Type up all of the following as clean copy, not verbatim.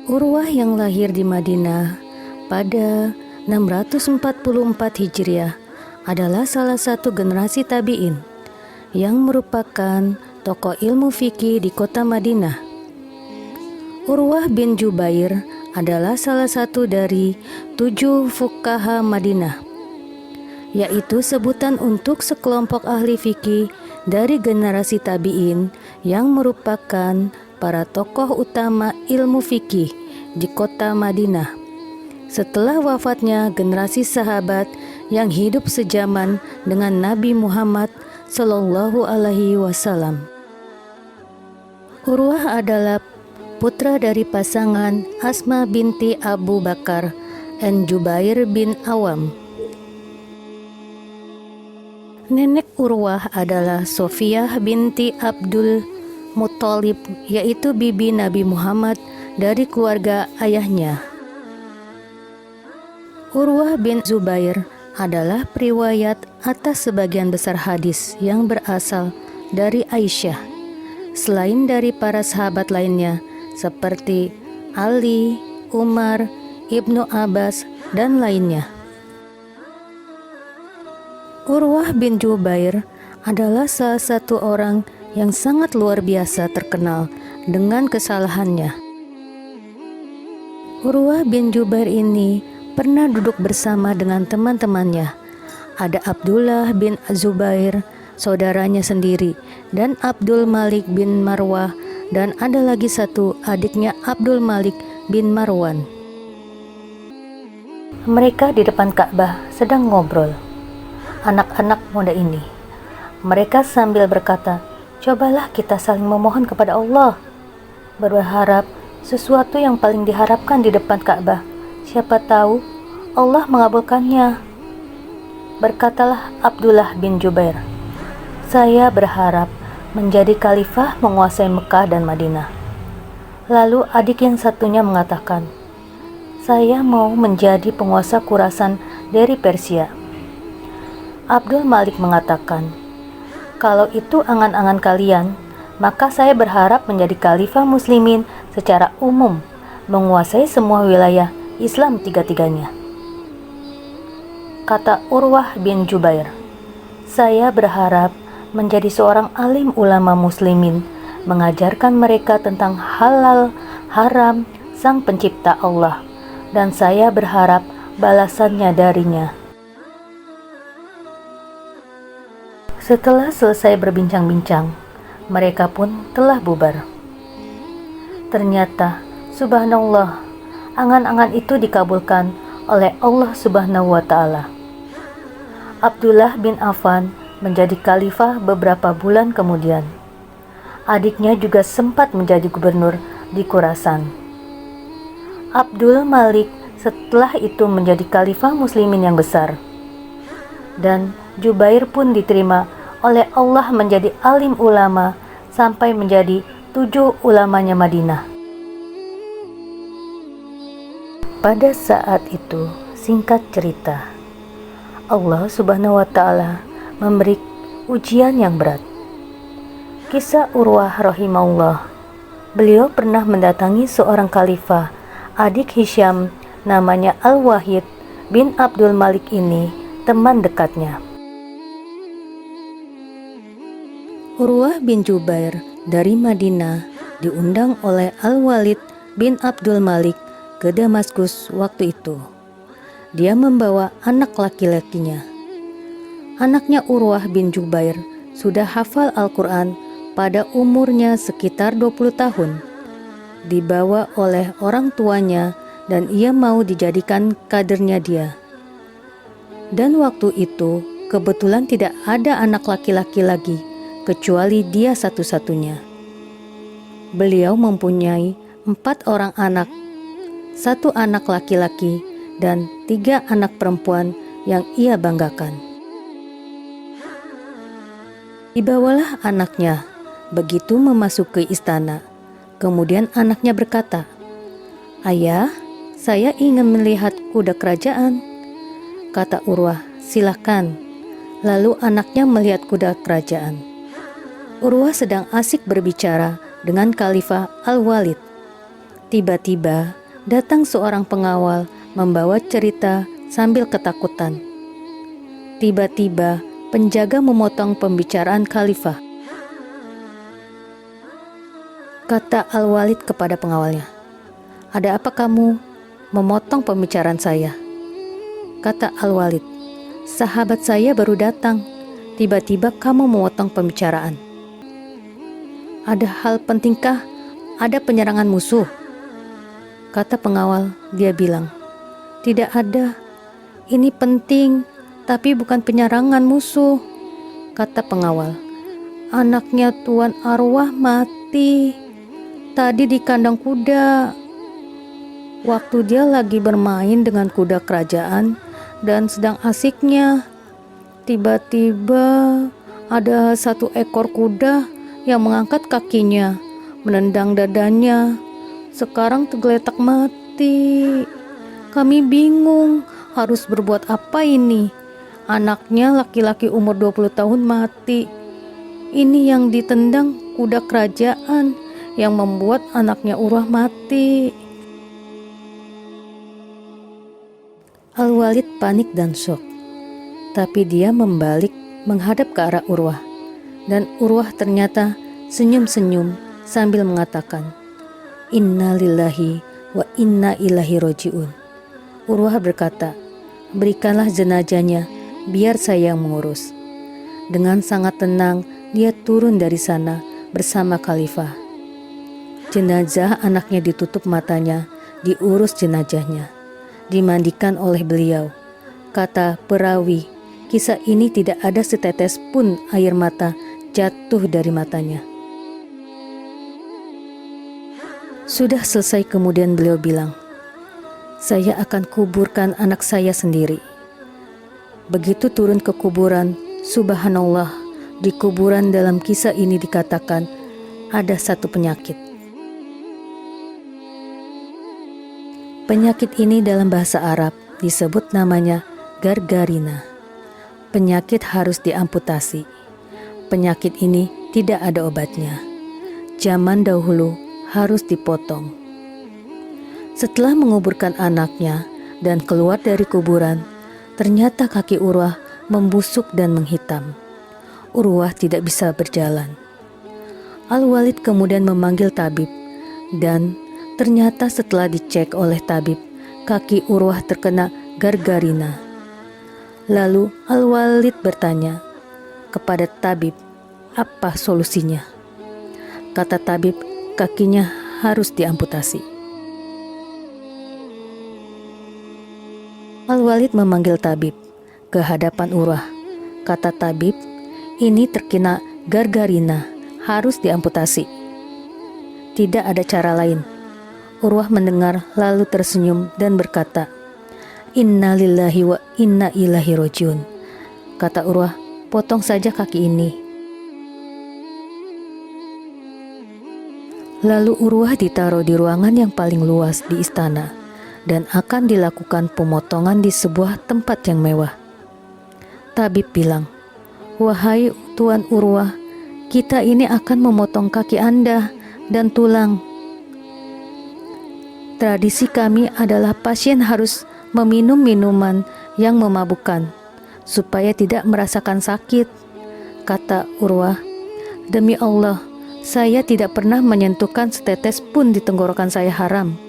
Urwah yang lahir di Madinah pada 644 Hijriah adalah salah satu generasi tabi'in yang merupakan tokoh ilmu fikih di kota Madinah. Urwah bin Jubair adalah salah satu dari 7 fuqaha Madinah, yaitu sebutan untuk sekelompok ahli fikih dari generasi tabi'in yang merupakan para tokoh utama ilmu fikih di kota Madinah. Setelah wafatnya generasi sahabat yang hidup sejaman dengan Nabi Muhammad Sallallahu Alaihi Wasallam. Urwah adalah putra dari pasangan Asma binti Abu Bakar dan Jubair bin Awam. Nenek Urwah adalah Sofiyah binti Abdul Muthalib, yaitu bibi Nabi Muhammad dari keluarga ayahnya. Urwah bin Zubair adalah periwayat atas sebagian besar hadis yang berasal dari Aisyah, selain dari para sahabat lainnya seperti Ali, Umar, Ibnu Abbas, dan lainnya. Urwah bin Jubair adalah salah satu orang yang sangat luar biasa terkenal dengan kesalahannya. Urwah bin Jubair ini pernah duduk bersama dengan teman-temannya. Ada Abdullah bin Zubair, saudaranya sendiri, dan Abdul Malik bin Marwah, dan ada lagi satu adiknya Abdul Malik bin Marwan. Mereka di depan Ka'bah sedang ngobrol. Anak-anak muda ini, mereka sambil berkata, "Cobalah kita saling memohon kepada Allah, berharap sesuatu yang paling diharapkan di depan Ka'bah. Siapa tahu Allah mengabulkannya." Berkatalah Abdullah bin Jubair, "Saya berharap menjadi khalifah menguasai Mekah dan Madinah." Lalu adik yang satunya mengatakan, "Saya mau menjadi penguasa Khurasan dari Persia." Abdul Malik mengatakan, "Kalau itu angan-angan kalian, maka saya berharap menjadi khalifah muslimin secara umum, menguasai semua wilayah Islam tiga-tiganya." Kata Urwah bin Jubair, "Saya berharap menjadi seorang alim ulama muslimin, mengajarkan mereka tentang halal, haram, sang pencipta Allah, dan saya berharap balasannya darinya." Setelah selesai berbincang-bincang, mereka pun telah bubar. Ternyata, subhanallah, angan-angan itu dikabulkan oleh Allah Subhanahu wa Ta'ala. Abdullah bin Affan menjadi khalifah beberapa bulan kemudian. Adiknya juga sempat menjadi gubernur di Khurasan. Abdul Malik setelah itu menjadi khalifah muslimin yang besar. Dan Jubair pun diterima oleh Allah menjadi alim ulama sampai menjadi 7 ulamanya Madinah. Pada saat itu, singkat cerita, Allah Subhanahu wa Ta'ala memberi ujian yang berat. Kisah Urwah rahimahullah, beliau pernah mendatangi seorang khalifah, adik Hisham, namanya Al-Wahid bin Abdul Malik ini, teman dekatnya. Urwah bin Jubair dari Madinah diundang oleh Al-Walid bin Abdul Malik ke Damaskus waktu itu. Dia membawa anak laki-lakinya. Anaknya Urwah bin Jubair sudah hafal Al-Quran pada umurnya sekitar 20 tahun. Dibawa oleh orang tuanya dan ia mau dijadikan kadernya dia. Dan waktu itu kebetulan tidak ada anak laki-laki lagi kecuali dia satu-satunya. Beliau mempunyai 4 orang anak, 1 anak laki-laki dan 3 anak perempuan yang ia banggakan. Dibawalah anaknya begitu memasuki istana. Kemudian anaknya berkata, "Ayah, saya ingin melihat kuda kerajaan." Kata Urwah, "Silakan." Lalu anaknya melihat kuda kerajaan. Urwah sedang asik berbicara dengan Khalifah Al-Walid. Tiba-tiba datang seorang pengawal membawa cerita sambil ketakutan. Tiba-tiba penjaga memotong pembicaraan Khalifah. Kata Al-Walid kepada pengawalnya, "Ada apa kamu memotong pembicaraan saya?" Kata Al-Walid, "Sahabat saya baru datang. Tiba-tiba kamu memotong pembicaraan. Ada hal pentingkah? Ada penyerangan musuh?" Kata pengawal, dia bilang, "Tidak ada. Ini penting, tapi bukan penyerangan musuh." Kata pengawal, "Anaknya Tuan Arwah mati tadi di kandang kuda. Waktu dia lagi bermain dengan kuda kerajaan dan sedang asiknya, tiba-tiba ada satu ekor kuda yang mengangkat kakinya, menendang dadanya. Sekarang tergeletak mati. Kami bingung harus berbuat apa ini. Anaknya laki-laki umur 20 tahun mati. Ini yang ditendang kuda kerajaan yang membuat anaknya Urwah mati." Al-Walid panik dan syok. Tapi dia membalik menghadap ke arah Urwah. Dan Urwah ternyata senyum-senyum sambil mengatakan, "Inna lillahi wa inna ilaihi roji'un." Urwah berkata, "Berikanlah jenazahnya, biar saya yang mengurus." Dengan sangat tenang, dia turun dari sana bersama Khalifah. Jenazah anaknya ditutup matanya, diurus jenazahnya, dimandikan oleh beliau. Kata perawi, kisah ini tidak ada setetes pun air mata jatuh dari matanya. Sudah selesai kemudian beliau bilang, "Saya akan kuburkan anak saya sendiri." Begitu turun ke kuburan, subhanallah, di kuburan dalam kisah ini dikatakan ada satu penyakit. Penyakit ini dalam bahasa Arab disebut namanya gargarina. Penyakit harus diamputasi. Penyakit ini tidak ada obatnya. Zaman dahulu harus dipotong. Setelah menguburkan anaknya dan keluar dari kuburan, ternyata kaki Urwah membusuk dan menghitam. Urwah tidak bisa berjalan. Al-Walid kemudian memanggil tabib dan ternyata setelah dicek oleh tabib, kaki Urwah terkena gargarina. Lalu Al-Walid bertanya kepada tabib, apa solusinya? Kata tabib, kakinya harus diamputasi. Al-Walid memanggil tabib ke hadapan Urwah. Kata tabib, ini terkena gargarina, harus diamputasi. Tidak ada cara lain. Urwah mendengar lalu tersenyum dan berkata, "Inna lillahi wa inna ilaihi rojiun." Kata Urwah, "Potong saja kaki ini." Lalu Urwah ditaruh di ruangan yang paling luas di istana dan akan dilakukan pemotongan di sebuah tempat yang mewah. Tabib bilang, "Wahai Tuan Urwah, kita ini akan memotong kaki Anda dan tulang. Tradisi kami adalah pasien harus meminum minuman yang memabukkan supaya tidak merasakan sakit." Kata Urwah, "Demi Allah, saya tidak pernah menyentuhkan setetes pun di tenggorokan saya haram."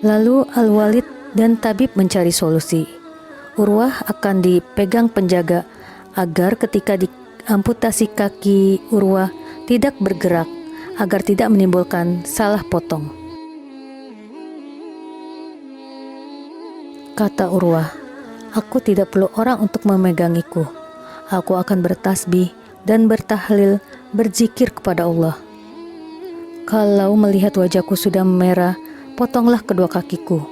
Lalu Al-Walid dan tabib mencari solusi. Urwah akan dipegang penjaga agar ketika diamputasi kaki Urwah tidak bergerak agar tidak menimbulkan salah potong. Kata Urwah, "Aku tidak perlu orang untuk memegangiku. Aku akan bertasbih dan bertahlil, berzikir kepada Allah. Kalau melihat wajahku sudah merah, potonglah kedua kakiku."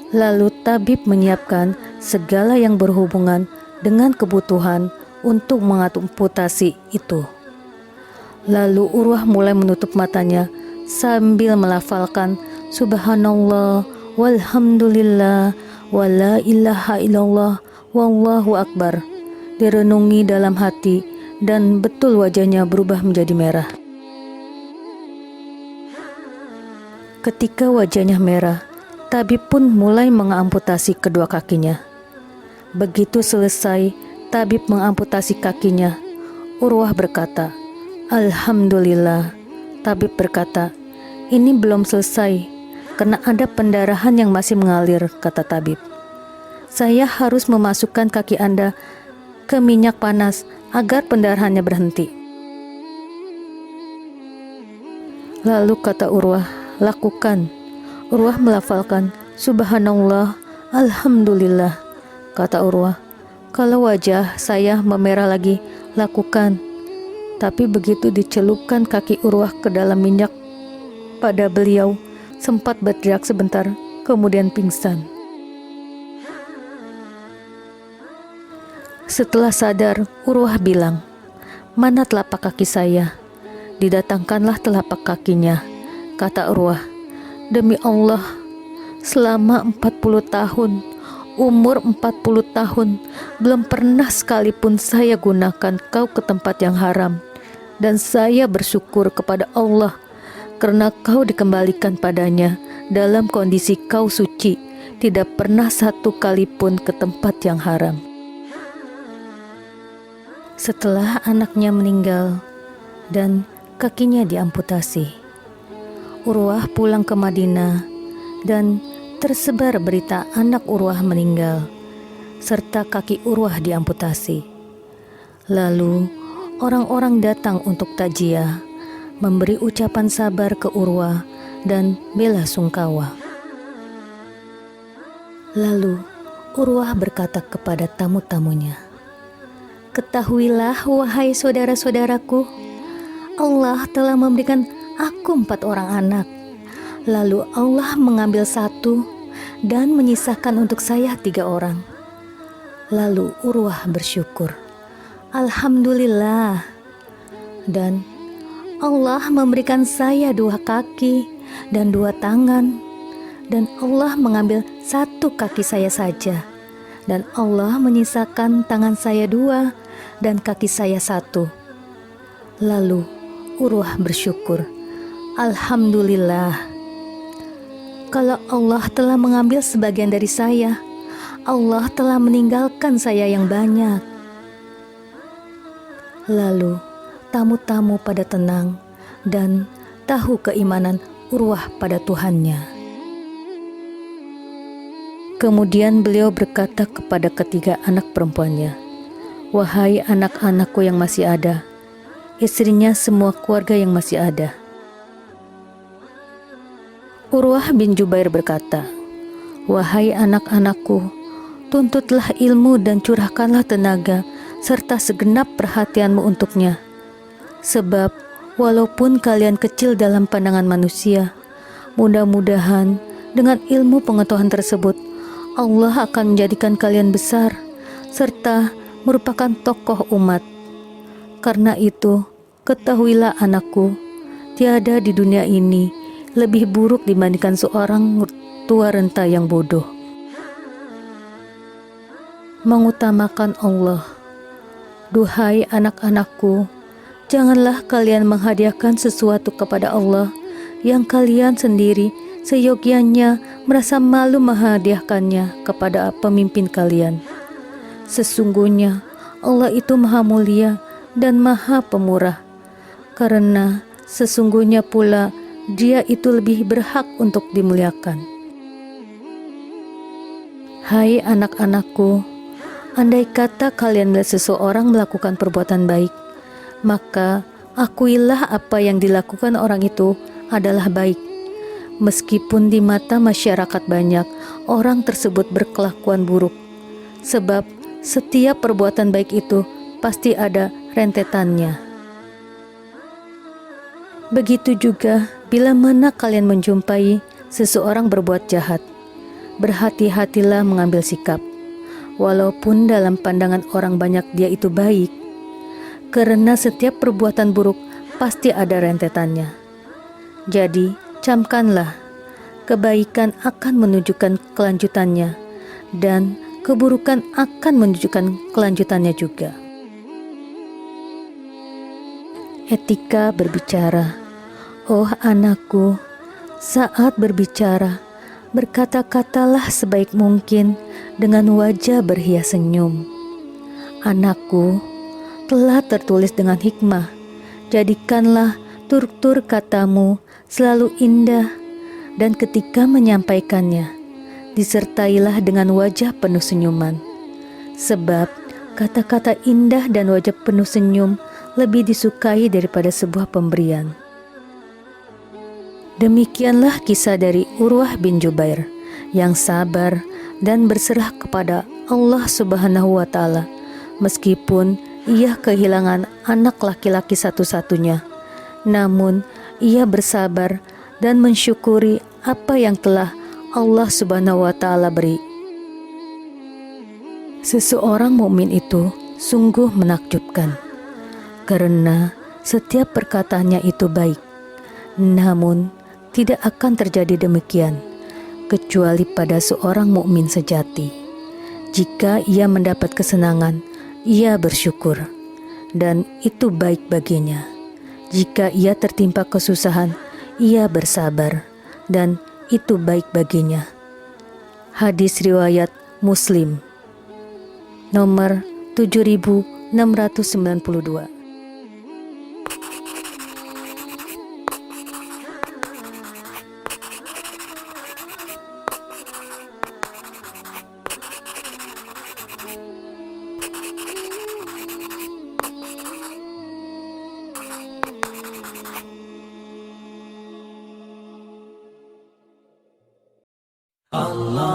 Lalu tabib menyiapkan segala yang berhubungan dengan kebutuhan untuk mengamputasi itu. Lalu Urwah mulai menutup matanya sambil melafalkan Subhanallah walhamdulillah wa la ilaha illallah wallahu akbar direnungi dalam hati, dan betul wajahnya berubah menjadi merah. Ketika wajahnya merah, tabib pun mulai mengamputasi kedua kakinya. Begitu selesai, tabib mengamputasi kakinya. Urwah berkata, "Alhamdulillah." Tabib berkata, "Ini belum selesai, karena ada pendarahan yang masih mengalir," kata tabib. "Saya harus memasukkan kaki Anda ke minyak panas agar pendarahannya berhenti." Lalu kata Urwah, "Lakukan." Urwah melafalkan, "Subhanallah, Alhamdulillah." Kata Urwah, "Kalau wajah saya memerah lagi, lakukan." Tapi begitu dicelupkan kaki Urwah ke dalam minyak pada beliau, sempat berteriak sebentar, kemudian pingsan. Setelah sadar, Urwah bilang, "Mana telapak kaki saya?" Didatangkanlah telapak kakinya. Kata Urwah, "Demi Allah, selama 40 tahun, umur 40 tahun, belum pernah sekalipun saya gunakan kau ke tempat yang haram. Dan saya bersyukur kepada Allah karena kau dikembalikan padanya dalam kondisi kau suci, tidak pernah satu kali pun ke tempat yang haram." Setelah anaknya meninggal dan kakinya diamputasi, Urwah pulang ke Madinah dan tersebar berita anak Urwah meninggal serta kaki Urwah diamputasi. Lalu orang-orang datang untuk takziah, memberi ucapan sabar ke Urwah dan bela sungkawa. Lalu Urwah berkata kepada tamu-tamunya, "Ketahuilah wahai saudara-saudaraku, Allah telah memberikan aku 4 orang anak. Lalu Allah mengambil 1 dan menyisakan untuk saya 3 orang. Lalu Urwah bersyukur, Alhamdulillah. Dan Allah memberikan saya 2 kaki dan 2 tangan. Dan Allah mengambil 1 kaki saya saja. Dan Allah menyisakan tangan saya 2 dan kaki saya 1. Lalu Urwah bersyukur, Alhamdulillah. Kalau Allah telah mengambil sebagian dari saya, Allah telah meninggalkan saya yang banyak. Lalu tamu-tamu pada tenang dan tahu keimanan Urwah pada Tuhannya. Kemudian beliau berkata kepada ketiga anak perempuannya, "Wahai anak-anakku yang masih ada," istrinya semua keluarga yang masih ada. Urwah bin Jubair berkata, "Wahai anak-anakku, tuntutlah ilmu dan curahkanlah tenaga serta segenap perhatianmu untuknya. Sebab walaupun kalian kecil dalam pandangan manusia, mudah-mudahan dengan ilmu pengetahuan tersebut Allah akan menjadikan kalian besar serta merupakan tokoh umat. Karena itu, ketahuilah anakku, tiada di dunia ini lebih buruk dibandingkan seorang tua renta yang bodoh." Mengutamakan Allah. Duhai anak-anakku, janganlah kalian menghadiahkan sesuatu kepada Allah yang kalian sendiri seyogyanya merasa malu menghadiahkannya kepada pemimpin kalian. Sesungguhnya Allah itu Maha Mulia dan Maha Pemurah, karena sesungguhnya pula Dia itu lebih berhak untuk dimuliakan. Hai anak-anakku, andai kata kalian melihat seseorang melakukan perbuatan baik, maka akuilah apa yang dilakukan orang itu adalah baik. Meskipun di mata masyarakat banyak orang tersebut berkelakuan buruk, sebab setiap perbuatan baik itu pasti ada rentetannya. Begitu juga bila mana kalian menjumpai seseorang berbuat jahat, berhati-hatilah mengambil sikap, walaupun dalam pandangan orang banyak dia itu baik, karena setiap perbuatan buruk pasti ada rentetannya. Jadi, camkanlah, kebaikan akan menunjukkan kelanjutannya, dan keburukan akan menunjukkan kelanjutannya juga. Etika berbicara. Oh anakku, saat berbicara, berkata-katalah sebaik mungkin dengan wajah berhias senyum. Anakku, telah tertulis dengan hikmah, jadikanlah tutur katamu selalu indah, dan ketika menyampaikannya, disertailah dengan wajah penuh senyuman. Sebab kata-kata indah dan wajah penuh senyum lebih disukai daripada sebuah pemberian. Demikianlah kisah dari Urwah bin Jubair yang sabar dan berserah kepada Allah Subhanahu wa Ta'ala, meskipun ia kehilangan anak laki-laki satu-satunya. Namun ia bersabar dan mensyukuri apa yang telah Allah Subhanahu wa Ta'ala beri. Seseorang mukmin itu sungguh menakjubkan, karena setiap perkataannya itu baik. Namun tidak akan terjadi demikian kecuali pada seorang mukmin sejati. Jika ia mendapat kesenangan, ia bersyukur, dan itu baik baginya. Jika ia tertimpa kesusahan, ia bersabar, dan itu baik baginya. Hadis riwayat Muslim nomor 7692. Allah